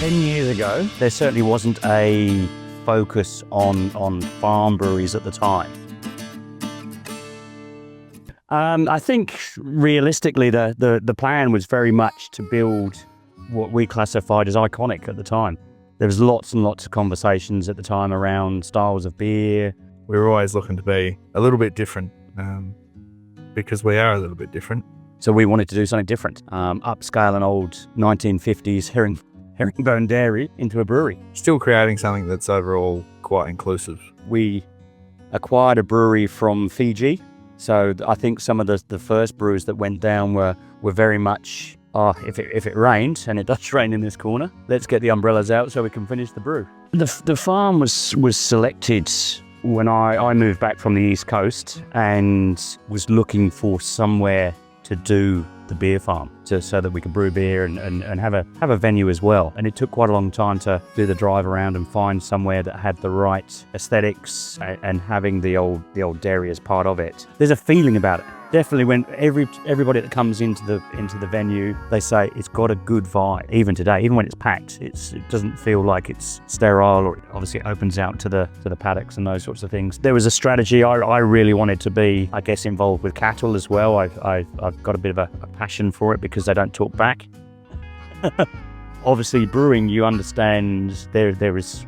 10 years ago, there certainly wasn't a focus on farm breweries at the time. I think realistically the plan was very much to build what we classified as iconic at the time. There was lots and lots of conversations at the time around styles of beer. We were always looking to be a little bit different because we are a little bit different. So we wanted to do something different, upscale an old 1950s herringbone dairy into a brewery. Still creating something that's overall quite inclusive. We acquired a brewery from Fiji. So I think some of the first brews that went down were very much, if it rained, and it does rain in this corner, let's get the umbrellas out so we can finish the brew. The farm was selected when I moved back from the East Coast and was looking for somewhere to do the beer farm so that we could brew beer and have a venue as well. And it took quite a long time to do the drive around and find somewhere that had the right aesthetics and having the old dairy as part of it. There's a feeling about it. Definitely when everybody that comes into the venue, they say it's got a good vibe. Even today, even when it's packed, it doesn't feel like it's sterile, or obviously it opens out to the paddocks and those sorts of things. There was a strategy. I really wanted to be, I guess, involved with cattle as well. I've got a bit of a passion for it because they don't talk back. Obviously, brewing, you understand there is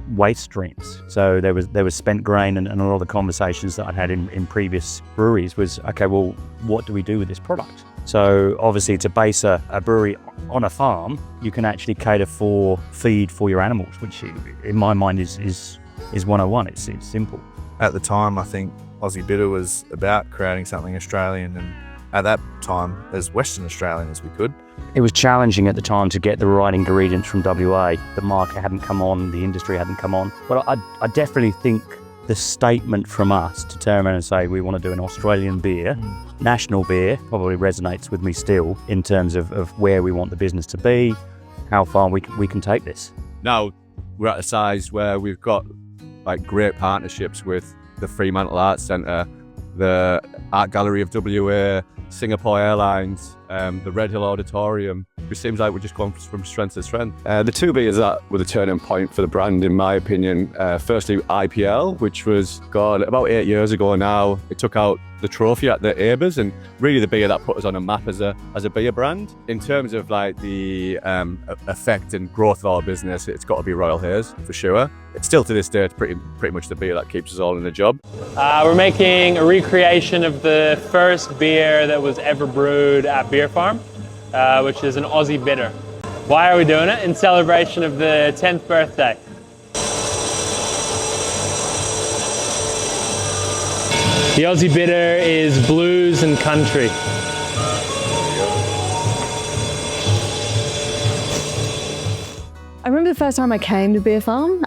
waste streams. So there was spent grain, and a lot of the conversations that I'd had in previous breweries was, okay, well, what do we do with this product? So obviously to base a brewery on a farm, you can actually cater for feed for your animals, which in my mind is 101. It's simple. At the time, I think Aussie Bitter was about creating something Australian, and at that time as Western Australian as we could. It was challenging at the time to get the right ingredients from WA. The market hadn't come on, the industry hadn't come on. But I definitely think the statement from us to turn around and say we want to do an Australian beer, national beer, probably resonates with me still in terms of where we want the business to be, how far we can take this. Now we're at a size where we've got like great partnerships with the Fremantle Arts Centre, the Art Gallery of WA, Singapore Airlines, the Red Hill Auditorium. It seems like we're just going from strength to strength. The two beers that were the turning point for the brand, in my opinion. Firstly, IPL, which was, about 8 years ago now. It took out the trophy at the ABAs, and really the beer that put us on a map as a beer brand. In terms of like the effect and growth of our business, it's got to be Royal Haze for sure. It's still to this day, it's pretty much the beer that keeps us all in the job. We're making a recreation of the first beer that was ever brewed at Beerfarm, which is an Aussie Bitter. Why are we doing it? In celebration of the 10th birthday. The Aussie Bitter is blues and country. I remember the first time I came to Beerfarm,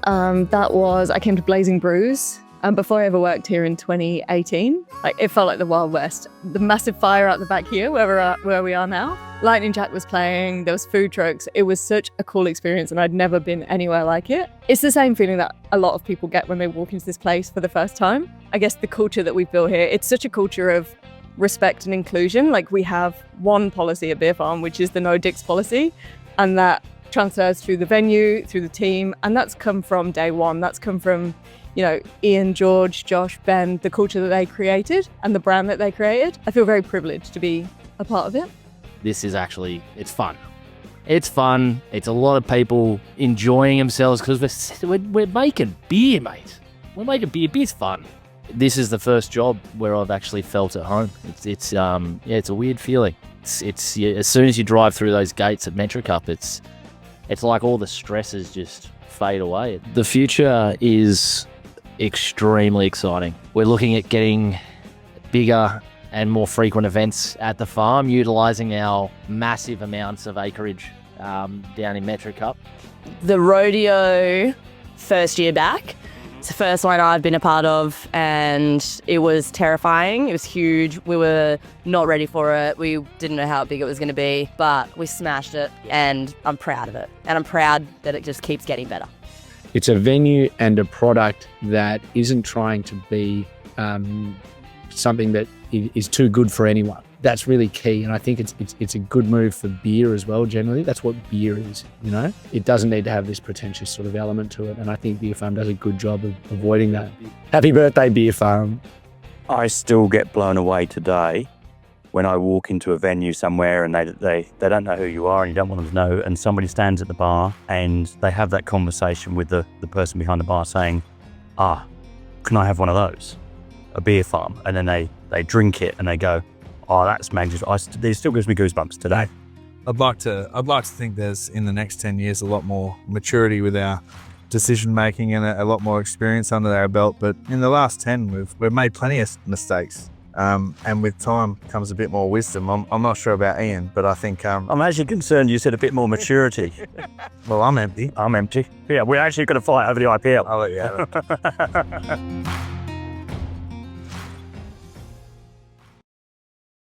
I came to Blazing Brews before I ever worked here in 2018. It felt like the Wild West. The massive fire out the back here, where we are now. Lightning Jack was playing, there was food trucks. It was such a cool experience, and I'd never been anywhere like it. It's the same feeling that a lot of people get when they walk into this place for the first time. I guess the culture that we've built here, it's such a culture of respect and inclusion. We have one policy at Beerfarm, which is the no dicks policy, and that transfers through the venue, through the team, and that's come from day one. That's come from, Ian, George, Josh, Ben, the culture that they created and the brand that they created. I feel very privileged to be a part of it. This is actually, it's fun. It's fun. It's a lot of people enjoying themselves because we're making beer, mate. We're making beer. Beer's fun. This is the first job where I've actually felt at home. It's a weird feeling. It's as soon as you drive through those gates at Metricup, it's like all the stresses just fade away. The future is extremely exciting. We're looking at getting bigger and more frequent events at the farm, utilising our massive amounts of acreage down in Metricup. The rodeo first year back, it's the first one I've been a part of, and it was terrifying. It was huge. We were not ready for it. We didn't know how big it was going to be, but we smashed it, and I'm proud of it. And I'm proud that it just keeps getting better. It's a venue and a product that isn't trying to be something that is too good for anyone. that's really key. And I think it's a good move for beer as well. Generally, that's what beer is. You know, it doesn't need to have this pretentious sort of element to it. And I think Beerfarm does a good job of avoiding that. Happy birthday, Beerfarm. I still get blown away today when I walk into a venue somewhere and they don't know who you are and you don't want them to know, and somebody stands at the bar and they have that conversation with the person behind the bar saying, can I have one of those? A Beerfarm. And then they drink it and they go, oh, that's magnificent. It still gives me goosebumps today. I'd like to think there's, in the next 10 years, a lot more maturity with our decision making and a lot more experience under our belt. But in the last 10, we've made plenty of mistakes. And with time comes a bit more wisdom. I'm not sure about Ian, but I think... I'm actually concerned you said a bit more maturity. Well, I'm empty. I'm empty. Yeah, we're actually going to fight over the IPL. I'll let you have it.